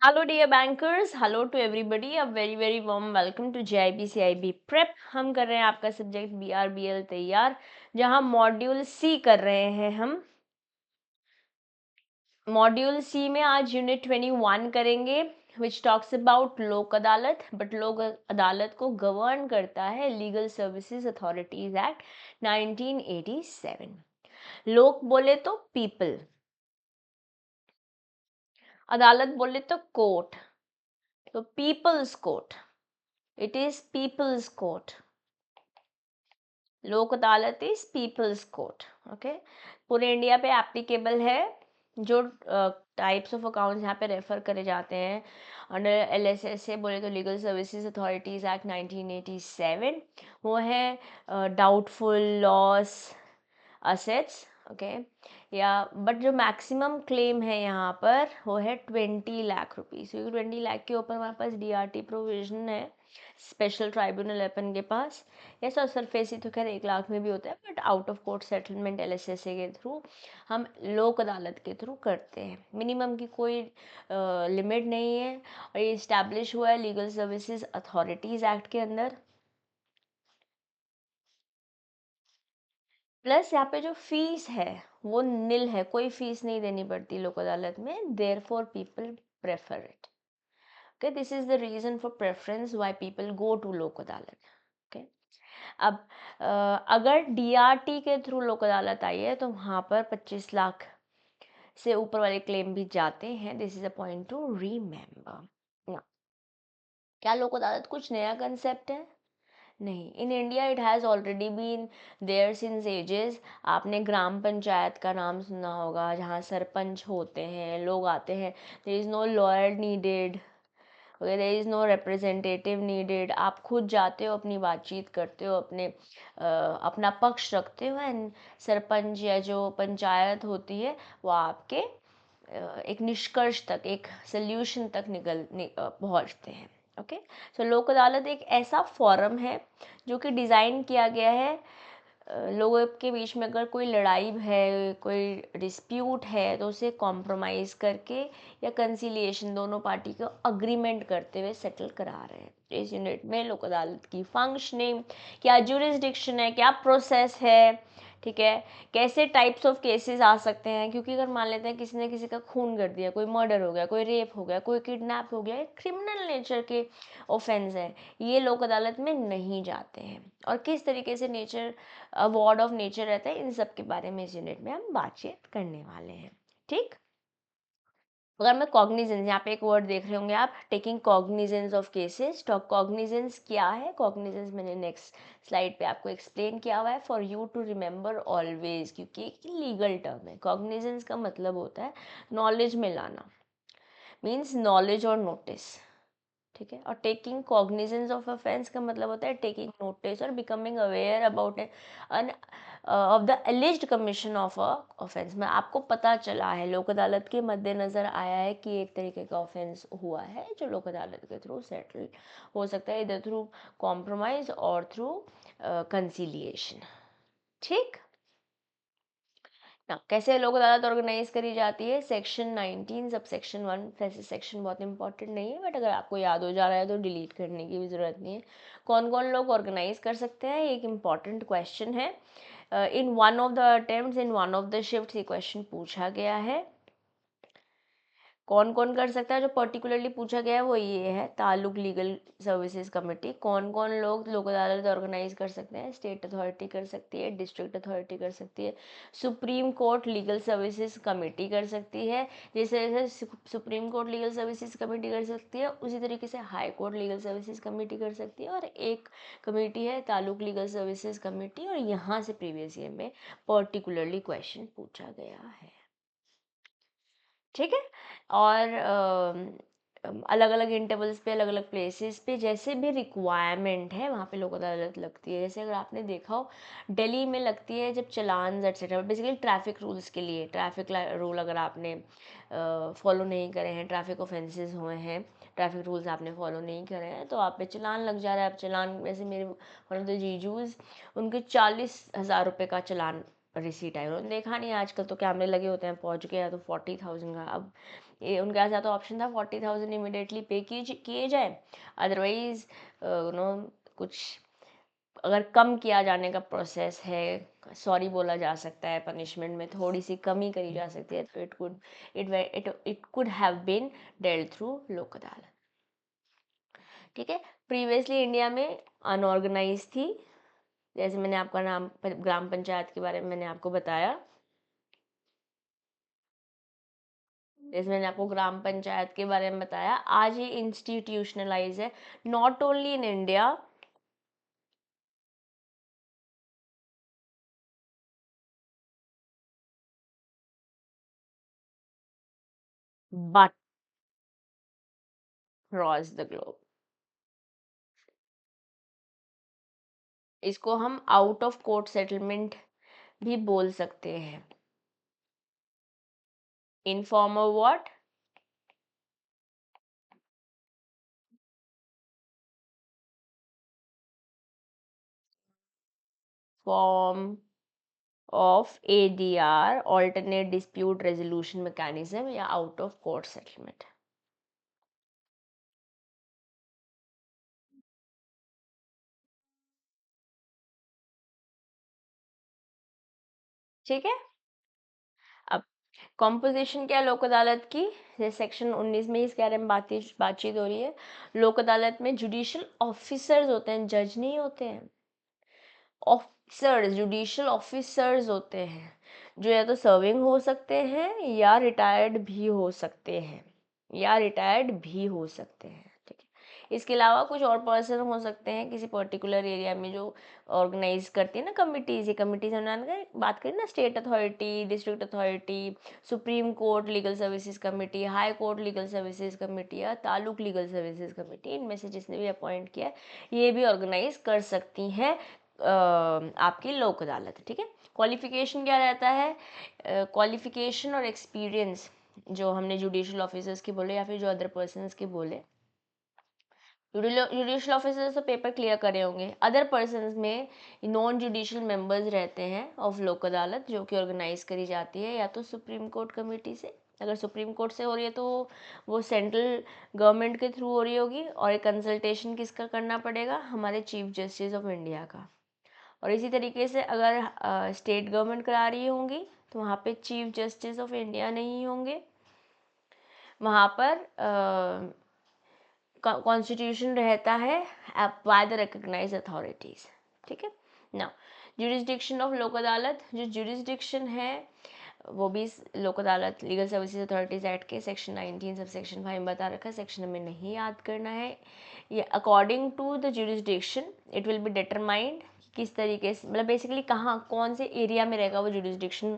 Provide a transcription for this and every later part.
Hello dear bankers, hello to everybody, a very warm welcome to JIB CIB Prep। हम कर रहे हैं आपका सब्जेक्ट BRBL तैयार, जहां मॉड्यूल सी कर रहे हैं हम। मॉड्यूल सी में आज यूनिट 21 करेंगे विच टॉक्स अबाउट लोक अदालत। बट लोक अदालत को गवर्न करता है लीगल सर्विसेज अथॉरिटीज एक्ट 1987। लोक बोले तो पीपल, अदालत बोले तो कोर्ट, तो people's court, it is people's court. Lok Adalat is people's court. Okay, पूरे इंडिया पे एप्लीकेबल है। जो टाइप्स ऑफ अकाउंट्स यहाँ पे रेफर करे जाते हैं अंडर LSS से बोले तो लीगल सर्विसेज अथॉरिटीज एक्ट 1987, वो है डाउटफुल लॉस असेट्स। ओके, या बट जो मैक्सिमम क्लेम है यहाँ पर वो है 20 लाख रुपीज़, क्योंकि 20 लाख के ऊपर हमारे पास DRT प्रोविजन है, स्पेशल ट्राइब्यूनल अपन के पास। ये सब सरफेसी तो खैर 1 लाख में भी होता है, but out of court settlement LSSA के थ्रू हम लोक अदालत के थ्रू करते हैं। मिनिमम की कोई लिमिट नहीं है, और ये इस्टेब्लिश हुआ है लीगल सर्विसेज अथॉरिटीज़ एक्ट के अंदर। प्लस यहाँ पे जो फीस है वो निल है, कोई फीस नहीं देनी पड़ती लोक अदालत में, therefore people prefer it. Okay, this is the reason for preference why people go to Lok Adalat. Okay, अब अगर DRT के थ्रू लोक अदालत आई है तो वहाँ पर 25 लाख से ऊपर वाले क्लेम भी जाते हैं। This is a point to remember. क्या लोक अदालत कुछ नया कंसेप्ट है? नहीं, in India it has already been there since ages. आपने ग्राम पंचायत का नाम सुना होगा, जहाँ सरपंच होते हैं, लोग आते हैं। There is no lawyer needed, there is no representative needed. आप खुद जाते हो, अपनी बातचीत करते हो, अपना पक्ष रखते हो, एंड सरपंच या जो पंचायत होती है वो आपके एक निष्कर्ष तक, एक सोल्यूशन तक पहुंचते हैं। ओके, सो लोक अदालत एक ऐसा फॉरम है जो कि डिज़ाइन किया गया है लोगों के बीच में अगर कोई लड़ाई है, कोई डिस्प्यूट है, तो उसे कॉम्प्रोमाइज़ करके या कंसिलिएशन, दोनों पार्टी को अग्रीमेंट करते हुए सेटल करा रहे हैं। तो इस यूनिट में लोक अदालत की फंक्शनिंग, क्या ज्यूरिसडिक्शन है, क्या प्रोसेस है, ठीक है, कैसे टाइप्स ऑफ केसेस आ सकते हैं। क्योंकि अगर मान लेते हैं किसी ने किसी का खून कर दिया, कोई मर्डर हो गया, कोई रेप हो गया, कोई किडनैप हो गया, क्रिमिनल नेचर के ऑफेंस है, ये लोक अदालत में नहीं जाते हैं। और किस तरीके से नेचर, अवार्ड ऑफ नेचर रहता है, इन सब के बारे में इस यूनिट में हम बातचीत करने वाले हैं। ठीक, अगर मैं कॉग्निजेंस, यहाँ पे एक वर्ड देख रहे होंगे आप, टेकिंग कॉग्निजेंस ऑफ केसेस। तो कॉग्निजेंस क्या है? कॉग्निजेंस मैंने नेक्स्ट स्लाइड पे आपको एक्सप्लेन किया हुआ है for you to remember always, क्योंकि एक लीगल टर्म है। कॉग्निजेंस का मतलब होता है नॉलेज में लाना, मीन्स नॉलेज और नोटिस, ठीक है। और टेकिंग कॉग्निजेंस ऑफ ऑफेंस का मतलब होता है टेकिंग नोटिस और becoming aware about an of the एलिज्ड commission of a offence. में आपको पता चला है, लोक अदालत के मद्देनज़र आया है कि एक तरीके का ऑफेंस हुआ है, जो लोक अदालत के थ्रू सेटल हो सकता है, इधर थ्रू कॉम्प्रोमाइज और थ्रू कंसिलिएशन। ठीक ना, कैसे लोक अदालत ऑर्गेनाइज करी जाती है? Section 19 sub section 1। वैसे सेक्शन बहुत इंपॉर्टेंट नहीं है, बट अगर आपको याद हो जा रहा है तो डिलीट करने की भी ज़रूरत नहीं है। कौन कौन लोग ऑर्गेनाइज कर सकते हैं, एक इम्पॉर्टेंट क्वेश्चन है। In one of the attempts, in one of the shift ये क्वेश्चन पूछा गया है। कौन कौन कर सकता है? जो पर्टिकुलरली पूछा गया है वो ये है, ताल्लुक लीगल सर्विसेज कमेटी। कौन कौन लोग लोक अदालत ऑर्गेनाइज कर सकते हैं? स्टेट अथॉरिटी कर सकती है, डिस्ट्रिक्ट अथॉरिटी कर सकती है, supreme court legal services committee कर सकती है। जैसे जैसे supreme court legal services committee कर सकती है, उसी तरीके से high court legal services committee कर सकती है। और एक कमेटी है ताल्लुक लीगल सर्विसेज कमेटी, और यहाँ से प्रीवियस ईयर में पर्टिकुलरली क्वेश्चन पूछा गया है। ठीक है, और अलग अलग इंटरवल्स पे, अलग अलग प्लेसेस पे जैसे भी रिक्वायरमेंट है वहाँ पे लोक अदालत लगती है। जैसे अगर आपने देखा हो, दिल्ली में लगती है जब चलान एक्सेट्रा, बेसिकली ट्रैफिक रूल्स के लिए। ट्रैफिक रूल अगर आपने फॉलो नहीं करे हैं, ट्रैफिक ऑफेंसेस हुए हैं, ट्रैफिक रूल्स आपने फॉलो नहीं करे हैं, तो आप पे चलान लग जा रहा है। अब चलान, वैसे मेरे वन ऑफ द जीजूज, उनके 40,000 रुपये का चलान रिसीट आई, उन्होंने देखा नहीं, आजकल तो कैमरे लगे होते हैं, पहुंच गया तो 40,000 का। अब ये उनके पास या तो ऑप्शन था 40,000 इमिडिएटली पे किए जाए, अदरवाइज नो कुछ अगर कम किया जाने का प्रोसेस है, सॉरी बोला जा सकता है, पनिशमेंट में थोड़ी सी कमी करी जा सकती है, तो it could have been dealt through Lok Adalat. ठीक है, प्रीवियसली इंडिया में अनऑर्गेनाइज थी, जैसे मैंने आपका नाम ग्राम पंचायत के बारे में मैंने आपको बताया, जैसे मैंने आपको ग्राम पंचायत के बारे में बताया, आज ये इंस्टीट्यूशनलाइज है, not only in India but across the globe. इसको हम आउट ऑफ कोर्ट सेटलमेंट भी बोल सकते हैं, in form of what, form of ADR, alternate dispute resolution mechanism, या आउट ऑफ कोर्ट सेटलमेंट। ठीक है, अब कॉम्पोजिशन क्या है लोक अदालत की, जैसे सेक्शन 19 में इस बारे में बातचीत हो रही है। लोक अदालत में जुडिशियल ऑफिसर्स होते हैं, जज नहीं होते हैं, ऑफिसर्स, जुडिशियल ऑफिसर्स होते हैं, जो या तो सर्विंग हो सकते हैं या रिटायर्ड भी हो सकते हैं, या रिटायर्ड भी हो सकते हैं। ठीक है, इसके अलावा कुछ और पर्सन हो सकते हैं किसी पर्टिकुलर एरिया में जो ऑर्गेनाइज करती है ना कमिटीज, ये कमिटीज हमने बात करी ना, state authority, district authority, supreme court legal services committee, high court legal services committee, या तालुक लीगल सर्विसेज कमेटी, इनमें से जिसने भी अपॉइंट किया है ये भी ऑर्गेनाइज कर सकती हैं आपकी लोक अदालत। ठीक है, क्वालिफिकेशन क्या रहता है, क्वालिफिकेशन और एक्सपीरियंस जो हमने जुडिशियल ऑफिसर्स के बोले या फिर जो अदर पर्सन्स के बोले, जुडिशियल ऑफिसर्स तो पेपर क्लियर करे होंगे, अदर पर्सन्स में नॉन जुडिशियल मेंबर्स रहते हैं ऑफ लोक अदालत, जो कि ऑर्गेनाइज करी जाती है या तो सुप्रीम कोर्ट कमेटी से, अगर सुप्रीम कोर्ट से हो रही है तो वो सेंट्रल गवर्नमेंट के थ्रू हो रही होगी, और एक कंसल्टेशन किसका करना पड़ेगा, हमारे चीफ जस्टिस ऑफ इंडिया का। और इसी तरीके से अगर स्टेट गवर्नमेंट करा रही होंगी तो वहाँ पे चीफ जस्टिस ऑफ इंडिया नहीं होंगे, वहाँ पर कॉन्स्टिट्यूशन रहता है बाय द रिकग्नाइज अथॉरिटीज। ठीक है ना, जुरिस्डिक्शन ऑफ लोक अदालत, जो जुरिस्डिक्शन है वो भी लोक अदालत लीगल सर्विसेज अथॉरिटीज एक्ट के सेक्शन 19 सब सेक्शन 5 बता रखा है, सेक्शन हमें नहीं याद करना है। ये according to the jurisdiction it will be determined, किस तरीके से, मतलब बेसिकली कहाँ कौन से एरिया में रहेगा वो जुरिस्डिक्शन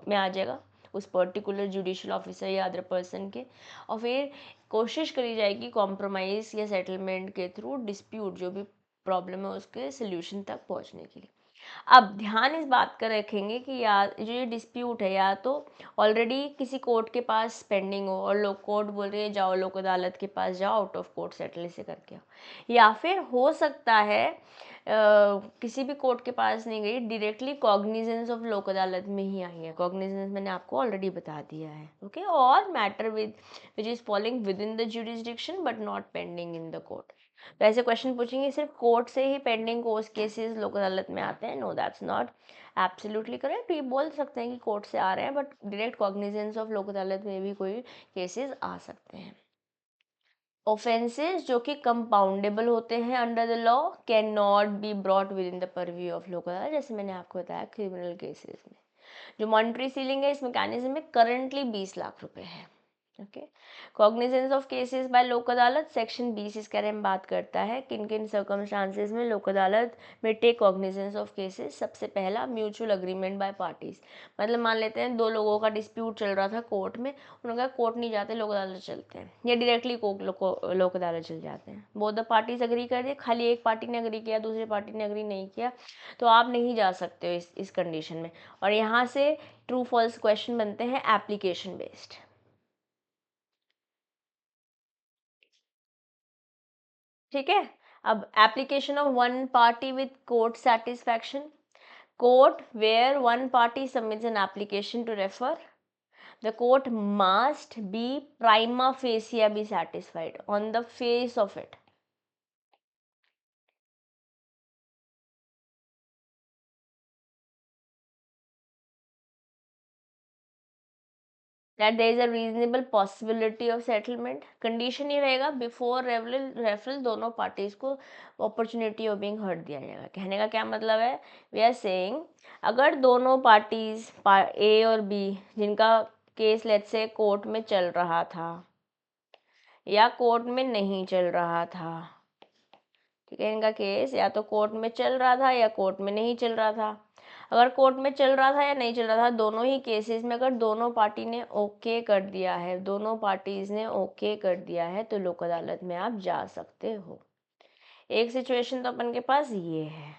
में आ जाएगा उस पर्टिकुलर जुडिशियल ऑफिसर या अदर पर्सन के, और फिर कोशिश करी जाएगी कॉम्प्रोमाइज़ या सेटलमेंट के थ्रू डिस्प्यूट जो भी प्रॉब्लम है उसके सोल्यूशन तक पहुंचने के लिए। अब ध्यान इस बात का रखेंगे कि या जो ये डिस्प्यूट है या तो ऑलरेडी किसी कोर्ट के पास पेंडिंग हो और लोग कोर्ट बोल रही है जाओ लोक अदालत के पास जाओ, आउट ऑफ कोर्ट सेटल इसे करके आओ, या फिर हो सकता है किसी भी कोर्ट के पास नहीं गई, डायरेक्टली कॉग्निजेंस ऑफ लोक अदालत में ही आई है, कॉग्निजेंस मैंने आपको ऑलरेडी बता दिया है। ओके, और matter which is following with in the jurisdiction but not pending in the court. तो ऐसे क्वेश्चन पूछेंगे सिर्फ कोर्ट से ही पेंडिंग कोर्स केसेस लोक अदालत में आते हैं, no that's not absolutely correct. ये बोल सकते हैं कि कोर्ट से आ रहे हैं बट डायरेक्ट कॉग्निजेंस ऑफ लोक अदालत में भी कोई केसेस आ सकते हैं। ऑफेंसेस जो कि कंपाउंडेबल होते हैं under the law can not be brought with in the purview of लोक अदालत, जैसे मैंने आपको बताया क्रिमिनल केसेस में जो मॉनिटरी सीलिंग है इस मैकेनिज्म में करंटली 20 लाख रुपए है। Okay, cognizance of cases bye Lok अदालत, सेक्शन 20 इसके बारे में बात करता है किन किन सर्कमस्टांसेस में लोक अदालत में टेक कॉग्निजेंस ऑफ केसेस। सबसे पहला म्यूचुअल अग्रीमेंट बाय पार्टीज, मतलब मान लेते हैं दो लोगों का डिस्प्यूट चल रहा था कोर्ट में, उन्होंने कहा कोर्ट नहीं जाते लोक अदालत चलते हैं, या डायरेक्टली लोक अदालत चल जाते हैं, बोथ द पार्टीज अग्री कर दिए, खाली एक पार्टी ने अग्री किया दूसरी पार्टी ने अग्री नहीं किया, तो आप नहीं जा सकते हो इस कंडीशन में। और यहाँ से ट्रू फॉल्स क्वेश्चन बनते हैं एप्लीकेशन बेस्ड। ठीक है, अब application of one party with court satisfaction, court where one party submits an application to refer, the court must be prima facie be satisfied on the face of it. That there is a reasonable possibility of settlement. Condition ये रहेगा before referral दोनों parties को opportunity of being heard दिया जाएगा. कहने का क्या मतलब है? वी आर सेइंग अगर दोनों पार्टीज ए और बी जिनका केस लेट्स से कोर्ट में चल रहा था या कोर्ट में नहीं चल रहा था, ठीक है, इनका केस या तो कोर्ट में चल रहा था या कोर्ट में नहीं चल रहा था. अगर कोर्ट में चल रहा था या नहीं चल रहा था, दोनों ही केसेस में अगर दोनों पार्टी ने ओके कर दिया है, दोनों पार्टीज ने ओके कर दिया है, तो लोक अदालत में आप जा सकते हो. एक सिचुएशन तो अपन के पास ये है.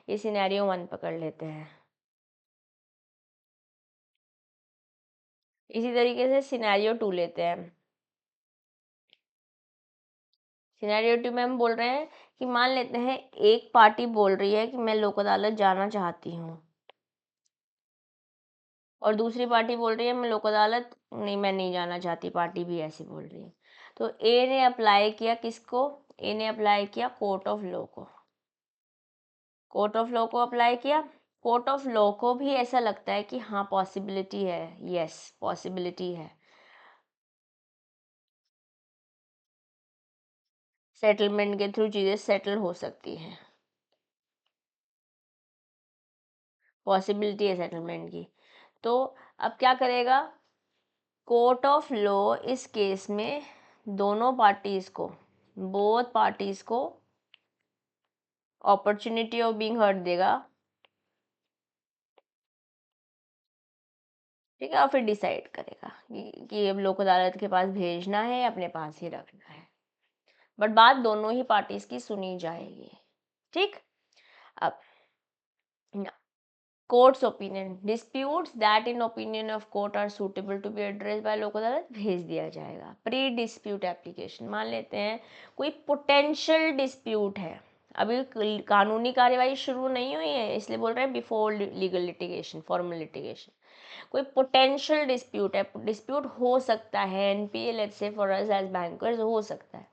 ये सिनेरियो 1 पकड़ लेते हैं. इसी तरीके से सिनेरियो 2 लेते हैं. सिनेरियो 2 में हम बोल रहे हैं कि मान लेते हैं एक पार्टी बोल रही है कि मैं लोक अदालत जाना चाहती हूँ और दूसरी पार्टी बोल रही है मैं लोक अदालत नहीं, मैं नहीं जाना चाहती. पार्टी भी ऐसी बोल रही है. तो ए ने अप्लाई किया किसको? ए ने अप्लाई किया कोर्ट ऑफ लॉ को. कोर्ट ऑफ लॉ को अप्लाई किया. कोर्ट ऑफ लॉ को भी ऐसा लगता है कि हाँ पॉसिबिलिटी है, यस पॉसिबिलिटी है, सेटलमेंट के थ्रू चीज़ें सेटल हो सकती हैं, पॉसिबिलिटी है सेटलमेंट की. तो अब क्या करेगा? कोर्ट ऑफ लॉ इस केस में दोनों पार्टीज को, बोथ पार्टीज को अपॉर्चुनिटी ऑफ बीइंग हर्ड देगा. ठीक है, और फिर डिसाइड करेगा कि अब लोक अदालत के पास भेजना है या अपने पास ही रखना है. बट बात दोनों ही पार्टीज की सुनी जाएगी. ठीक. अब courts opinion disputes that in opinion of court are suitable to be address by Lok Adalat भेज दिया जाएगा. Pre dispute application. मान लेते हैं कोई पोटेंशियल डिस्प्यूट है, अभी कानूनी कार्यवाही शुरू नहीं हुई है, इसलिए बोल रहे हैं before legal litigation, formal litigation. कोई पोटेंशियल डिस्प्यूट है, डिस्प्यूट हो सकता है, NPA let's say for us as bankers हो सकता है.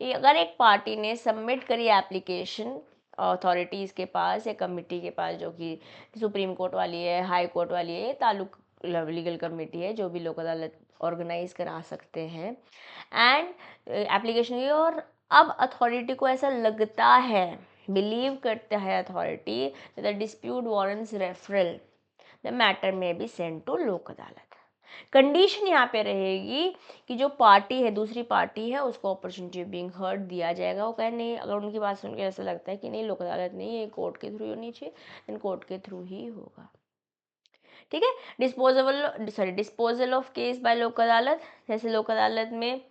ये अगर एक पार्टी ने सबमिट करी एप्लीकेशन अथॉरिटीज़ के पास या कमिटी के पास, जो कि सुप्रीम कोर्ट वाली है, हाई कोर्ट वाली है, तालुक लीगल कमेटी है, जो भी लोक अदालत ऑर्गेनाइज करा सकते हैं, एंड एप्लीकेशन की, और अब अथॉरिटी को ऐसा लगता है, बिलीव करता है authority the dispute warrants referral, the matter में बी सेंड टू लोक अदालत. कंडीशन यहाँ पे रहेगी कि जो पार्टी है, दूसरी पार्टी है, उसको अपॉर्चुनिटी ऑफ बीइंग हर्ड दिया जाएगा. वो कहे नहीं, अगर उनकी बात सुन के ऐसा लगता है कि नहीं लोक अदालत नहीं है, कोर्ट के थ्रू होनी चाहिए, देन कोर्ट के थ्रू ही होगा. ठीक है. Disposal of case by Lok अदालत. जैसे लोक अदालत में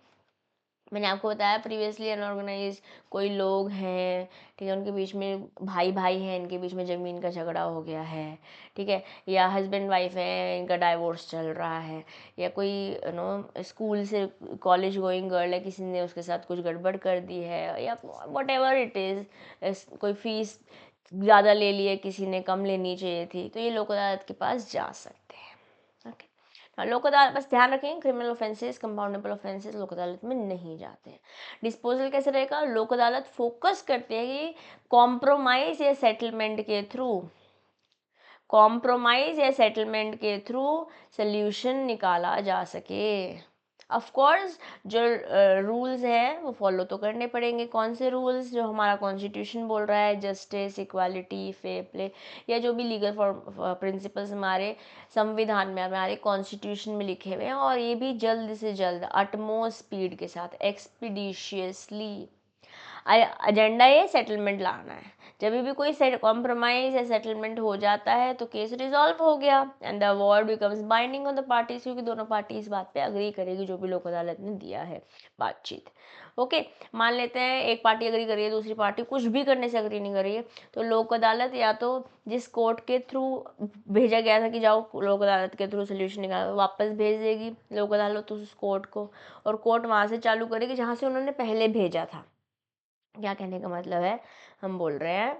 मैंने आपको बताया प्रीवियसली, अनऑर्गेनाइज कोई लोग हैं, ठीक है, उनके बीच में भाई भाई हैं, इनके बीच में ज़मीन का झगड़ा हो गया है, ठीक है, या हस्बैंड वाइफ है, इनका डाइवोर्स चल रहा है, या कोई स्कूल से कॉलेज गोइंग गर्ल है, किसी ने उसके साथ कुछ गड़बड़ कर दी है, या वट एवर इट इज़, कोई फीस ज़्यादा ले ली है, किसी ने कम लेनी चाहिए थी, तो ये लोक अदालत के पास जा सकते हैं. ओके. लोक अदालत, बस ध्यान रखें, क्रिमिनल ऑफेंसेस, कंपाउंडेबल ऑफेंसेस लोक अदालत में नहीं जाते हैं. डिस्पोजल कैसे रहेगा? लोक अदालत फोकस करते हैं कि कॉम्प्रोमाइज या सेटलमेंट के थ्रू, कॉम्प्रोमाइज या सेटलमेंट के थ्रू सोल्यूशन निकाला जा सके. ऑफ कोर्स जो रूल्स हैं वो फॉलो तो करने पड़ेंगे. कौन से रूल्स? जो हमारा कॉन्स्टिट्यूशन बोल रहा है, जस्टिस, इक्वालिटी, फेयर प्ले, या जो भी लीगल प्रिंसिपल्स हमारे संविधान में, हमारे कॉन्स्टिट्यूशन में लिखे हुए हैं, और ये भी जल्द से जल्द, अटमोस्ट स्पीड के साथ, एक्सपीडिशियसली एजेंडा ये सेटलमेंट लाना है. जब भी कोई कॉम्प्रोमाइज या सेटलमेंट हो जाता है तो केस रिजॉल्व हो गया, and the award becomes binding on the parties, क्योंकि दोनों पार्टी इस बात पे अग्री करेगी जो भी लोक अदालत ने दिया है बातचीत. ओके. मान लेते हैं एक पार्टी अग्री कर रही है, दूसरी पार्टी कुछ भी करने से अग्री नहीं कर रही है, तो लोक अदालत या तो जिस कोर्ट के थ्रू भेजा गया था कि जाओ लोक अदालत के थ्रू सोल्यूशन निकालो, वापस भेज देगी लोक अदालत उस कोर्ट को, और कोर्ट वहाँ से चालू करेगी जहाँ से उन्होंने पहले भेजा था. क्या कहने का मतलब है? हम बोल रहे हैं,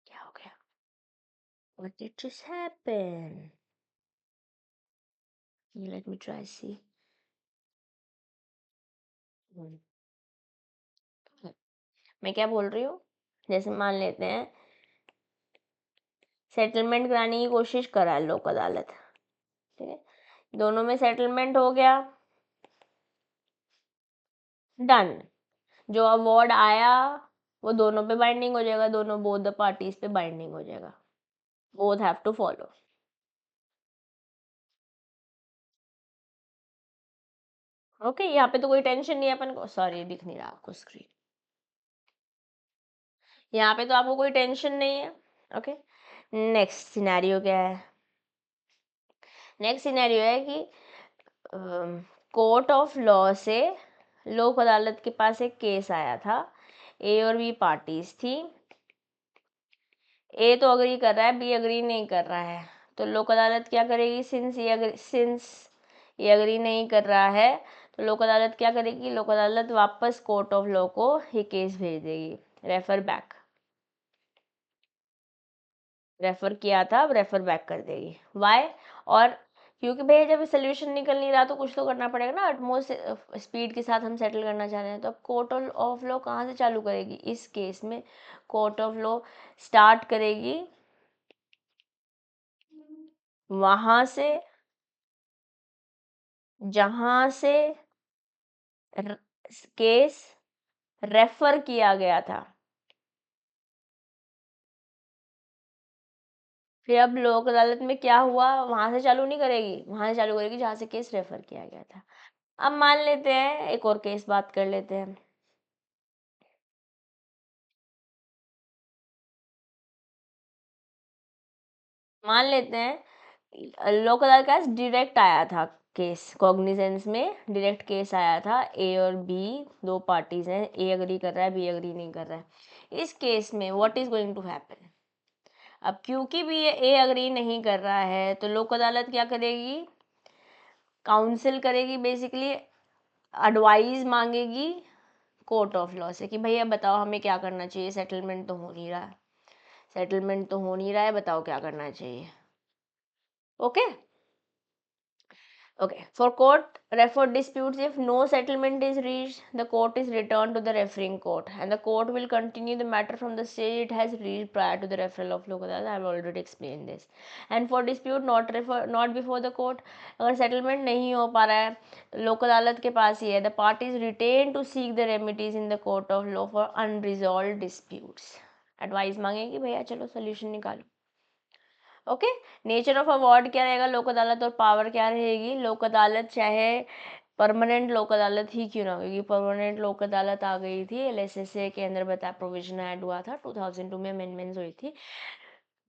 क्या हो What did just happen? Let me try see. मैं क्या बोल रही हूँ, जैसे मान लेते हैं सेटलमेंट कराने की कोशिश करा लोक अदालत, ठीक है, दोनों में सेटलमेंट हो गया, डन, जो अवार्ड आया वो दोनों पे बाइंडिंग हो जाएगा, दोनों बोथ द पार्टीज पे बाइंडिंग हो जाएगा, both have to follow. Okay, यहाँ पे तो कोई टेंशन नहीं है अपन को, सॉरी दिख नहीं रहा आपको स्क्रीन, यहाँ पे तो आपको कोई टेंशन नहीं है। ओके, नेक्स्ट सिनेरियो क्या है? नेक्स्ट सिनेरियो है कि कोर्ट ऑफ लॉ से लोक अदालत के पास एक केस आया था, ए और बी पार्टीज थी, ए तो अग्री कर रहा है, बी अग्री नहीं कर रहा है, तो लोक अदालत क्या करेगी, सिंस ये अग्री नहीं कर रहा है, तो लोक अदालत क्या करेगी, लोक अदालत वापस कोर्ट ऑफ लॉ को ये केस भेज देगी, रेफर बैक, रेफर किया था अब रेफर बैक कर देगी, वाई, और क्योंकि भैया जब सोल्यूशन निकल नहीं रहा तो कुछ तो करना पड़ेगा ना, अटमोस्ट स्पीड के साथ हम सेटल करना चाह रहे हैं, तो अब कोर्ट ऑफ लॉ कहाँ से चालू करेगी, इस केस में कोर्ट ऑफ लॉ स्टार्ट करेगी वहां से जहां से केस रेफर किया गया था, फिर अब लोक अदालत में क्या हुआ वहां से चालू नहीं करेगी, वहां से चालू करेगी जहां से केस रेफर किया गया था। अब मान लेते हैं एक और केस बात कर लेते हैं, मान लेते हैं लोक अदालत का डायरेक्ट आया था केस, कॉग्निजेंस में डायरेक्ट केस आया था, ए और बी दो पार्टीज हैं, ए अग्री कर रहा है, बी अग्री नहीं कर रहा है, इस केस में what is going to happen, अब क्योंकि भी ये ए अग्री नहीं कर रहा है तो लोक अदालत क्या करेगी, काउंसिल करेगी, बेसिकली एडवाइस मांगेगी कोर्ट ऑफ लॉ से कि भैया बताओ हमें क्या करना चाहिए, सेटलमेंट तो हो नहीं रहा है, सेटलमेंट तो हो नहीं रहा है, बताओ क्या करना चाहिए। Okay, okay, for court refer disputes, if no settlement is reached, the court is returned to the referring court and the court will continue the matter from the stage it has reached prior to the referral of lok adalat. I have already explained this. And for dispute not before the court, अगर settlement नहीं हो पा रहा है लोक अदालत के पास ही है, the party is retained to seek the remedies in the court of law for unresolved disputes. Advice मांगेगी भैया चलो सोल्यूशन निकालो। ओके, नेचर ऑफ अवार्ड क्या रहेगा लोक अदालत, और पावर क्या रहेगी, लोक अदालत चाहे परमानेंट लोक अदालत ही क्यों ना, क्योंकि परमानेंट लोक अदालत आ गई थी, एलएसएसए के अंदर बता प्रोविजन ऐड हुआ था, 2002 में अमेंडमेंट्स हुई थी,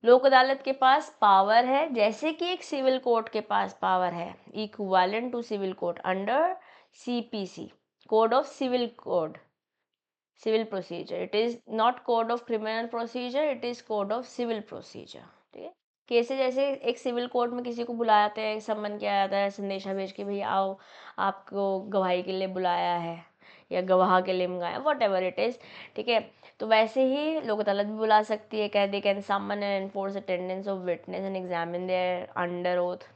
लोक अदालत के पास पावर है जैसे कि एक सिविल कोर्ट के पास पावर है, equivalent to civil court under CPC, code of civil procedure, it is not code of criminal procedure, it is code of civil procedure, ठीक है। केसेस जैसे एक सिविल कोर्ट में किसी को बुलाते हैं, समन किया जाता है संदेशा भेज के भैया आओ आपको गवाही के लिए बुलाया है या गवाह के लिए मंगाया, वॉट एवर इट इज़, ठीक है, तो वैसे ही लोक अदालत भी बुला सकती है, कह दे can summon and enforce attendance of witness and examine their under oath,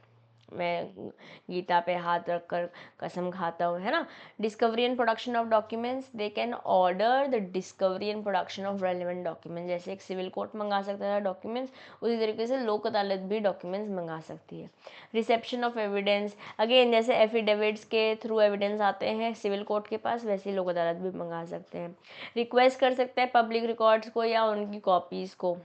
मैं गीता पे हाथ रखकर कसम खाता हूँ, है ना, discovery and production of documents, they can order the discovery and production of relevant documents, जैसे एक सिविल कोर्ट मंगा सकता है डॉक्यूमेंट्स, उसी तरीके से लोक अदालत भी डॉक्यूमेंट्स मंगा सकती है। रिसेप्शन ऑफ एविडेंस, अगेन जैसे एफिडेविट्स के थ्रू एविडेंस आते हैं सिविल कोर्ट के पास, वैसे ही लोक अदालत भी मंगा सकते हैं। रिक्वेस्ट कर सकते हैं पब्लिक रिकॉर्ड्स को या उनकी कॉपीज़ को,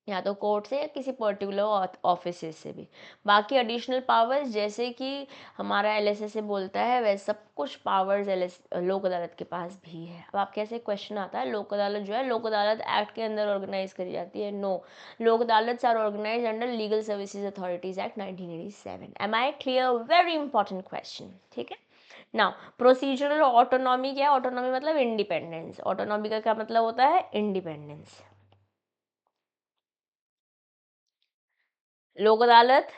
या तो कोर्ट से या किसी पर्टिकुलर ऑफिस से भी। बाकी एडिशनल पावर्स जैसे कि हमारा एलएसए बोलता है वैसे सब कुछ पावर्स लोक अदालत के पास भी है। अब आपके ऐसे क्वेश्चन आता है लोक अदालत जो है लोक अदालत एक्ट के अंदर ऑर्गेनाइज करी जाती है, no, Lok Adalat are organize under legal services authorities act 1987। Am I clear? Very important question, ठीक है। नाउ प्रोसीजरल ऑटोनॉमी क्या है, ऑटोनॉमी मतलब इंडिपेंडेंस, ऑटोनॉमी का क्या मतलब होता है, इंडिपेंडेंस। लोक अदालत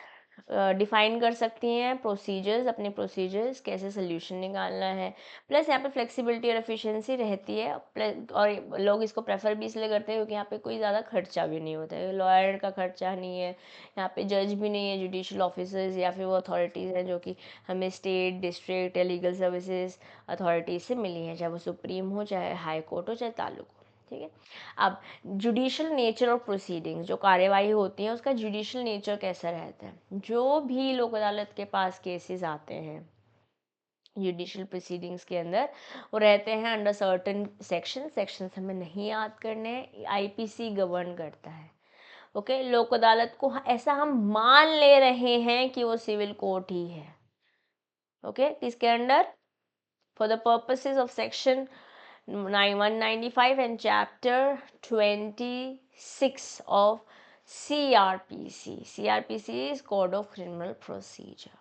डिफाइन कर सकती हैं प्रोसीजर्स, अपने प्रोसीजर्स कैसे सोल्यूशन निकालना है। प्लस यहाँ पे फ्लेक्सिबिलिटी और एफिशिएंसी रहती है। प्लस और लोग इसको प्रेफर भी इसलिए करते हैं क्योंकि यहाँ पे कोई ज़्यादा खर्चा भी नहीं होता है, लॉयर का खर्चा नहीं है, यहाँ पे जज भी नहीं है, जुडिशल ऑफिसर्स या फिर वो अथॉरिटीज़ हैं जो कि हमें स्टेट, डिस्ट्रिक्ट या लीगल सर्विसेज अथॉरिटीज़ से मिली हैं, चाहे वो सुप्रीम हो, चाहे हाई कोर्ट हो, चाहे तालुक हो। ठीक है। अब जुडिशल नेचर ऑफ प्रोसीडिंग्स, जो कार्यवाही होती है उसका जुडिशल नेचर कैसा रहता है। जो भी लोक अदालत के पास केसेस आते हैं जुडिशल प्रोसीडिंग्स के अंदर, वो रहते हैं अंडर सर्टेन सेक्शंस हमें नहीं याद करने, आईपीसी गवर्न करता है। ओके, लोक अदालत को ऐसा हम मान ले रहे हैं कि वो सिविल कोर्ट ही है। ओके, किसके under? For the purposes of section 195 and chapter 26 of CRPC. CRPC is Code of Criminal Procedure.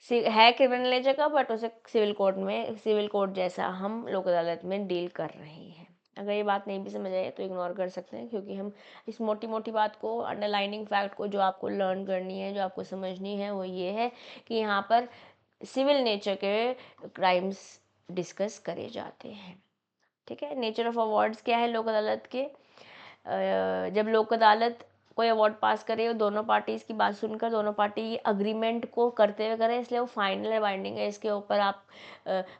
है क्रिमिनल नेचर का, बट उसे सिविल कोर्ट जैसा हम लोक अदालत में डील कर रहे हैं। अगर ये बात नहीं भी समझ आए तो इग्नोर कर सकते हैं, क्योंकि हम इस मोटी मोटी बात को, अंडरलाइनिंग फैक्ट को जो आपको लर्न करनी है, जो आपको समझनी है, वो ये है कि यहाँ पर सिविल नेचर के क्राइम्स डिस्कस करे जाते हैं। ठीक है। नेचर ऑफ अवार्ड्स क्या है लोक अदालत के? जब लोक अदालत कोई अवार्ड पास करे, वो दोनों पार्टीज़ की बात सुनकर दोनों पार्टी अग्रीमेंट को करते हुए करें, इसलिए वो फाइनल है, बाइंडिंग है। इसके ऊपर आप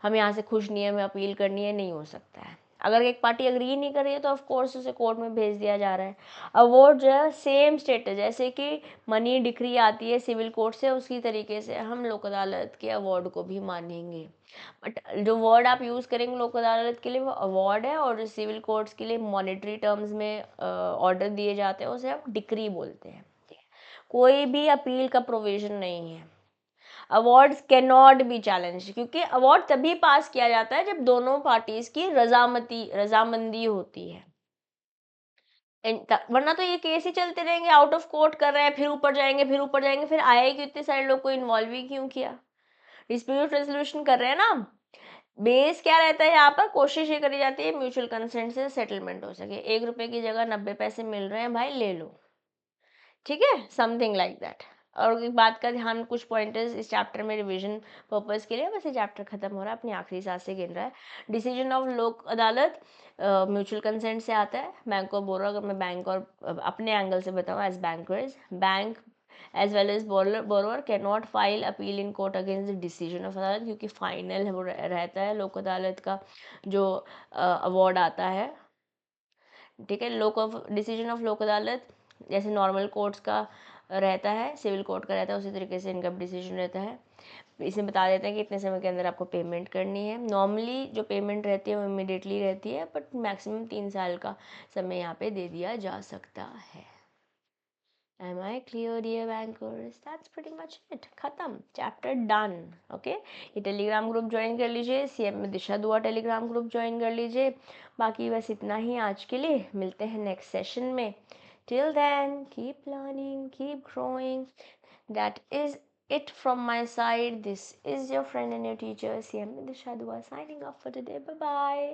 हम यहाँ से खुश नहीं है, हमें अपील करनी है, नहीं हो सकता है। अगर एक पार्टी अग्री नहीं कर रही है तो ऑफ कोर्स उसे कोर्ट में भेज दिया जा रहा है। अवार्ड जो है सेम स्टेटस, जैसे कि मनी डिक्री आती है सिविल कोर्ट से, उसी तरीके से हम लोक अदालत के अवार्ड को भी मानेंगे। बट जो वर्ड आप यूज़ करेंगे लोक अदालत के लिए वो अवार्ड है, और जो सिविल कोर्ट्स के लिए मॉनेटरी टर्म्स में ऑर्डर दिए जाते हैं उसे हम डिक्री बोलते हैं। कोई भी अपील का प्रोविजन नहीं है। Awards can not be challenge, क्योंकि अवार्ड तभी पास किया जाता है जब दोनों पार्टीज की रजामंदी होती है। वरना तो ये केस ही चलते रहेंगे, आउट ऑफ कोर्ट कर रहे हैं, फिर ऊपर जाएंगे, फिर ऊपर जाएंगे, फिर आए कि इतने सारे लोग को इन्वॉल्व ही क्यों किया। डिस्प्यूट रेजोल्यूशन कर रहे हैं ना, बेस क्या रहता है यहाँ पर? कोशिश ये करी जाती है म्यूचुअल कंसेंट से सेटलमेंट हो सके। 1 रुपए की जगह 90 पैसे मिल रहे हैं, भाई ले लो। ठीक है, समथिंग लाइक दैट। और एक बात का ध्यान, कुछ पॉइंटर्स इस चैप्टर में रिवीजन पर्पस के लिए, बस ये चैप्टर खत्म हो रहा है, अपनी आखिरी सांस से गिन रहा है। डिसीजन ऑफ लोक अदालत म्यूचुअल कंसेंट से आता है। बैंक ऑफ बोरो, अगर मैं बैंक और अपने एंगल से बताऊँ as bankers, bank as well as borrower cannot file appeal in court against the decision of अदालत, क्योंकि फाइनल वो रहता है लोक अदालत का जो अवार्ड आता है। ठीक है, डिसीजन ऑफ लोक अदालत जैसे नॉर्मल कोर्ट्स का रहता है, सिविल कोर्ट का रहता है, उसी तरीके से इनका डिसीजन रहता है। इसमें बता देते हैं कि इतने समय के अंदर आपको पेमेंट करनी है। नॉर्मली जो पेमेंट रहती है वो इमिडिएटली रहती है, बट मैक्सिमम 3 साल का समय यहाँ पे दे दिया जा सकता है। Am I clear, dear bankers? That's pretty much it. खत्म, चैप्टर डन। ओके, ये टेलीग्राम ग्रुप ज्वाइन कर लीजिए, सीएम में दिशा दुआ टेलीग्राम ग्रुप ज्वाइन कर लीजिए। बाकी बस इतना ही आज के लिए, मिलते हैं नेक्स्ट सेशन में। Till then, keep learning, keep growing. That is it from my side. This is your friend and your teacher, CM Disha Dua, signing off for today. Bye bye.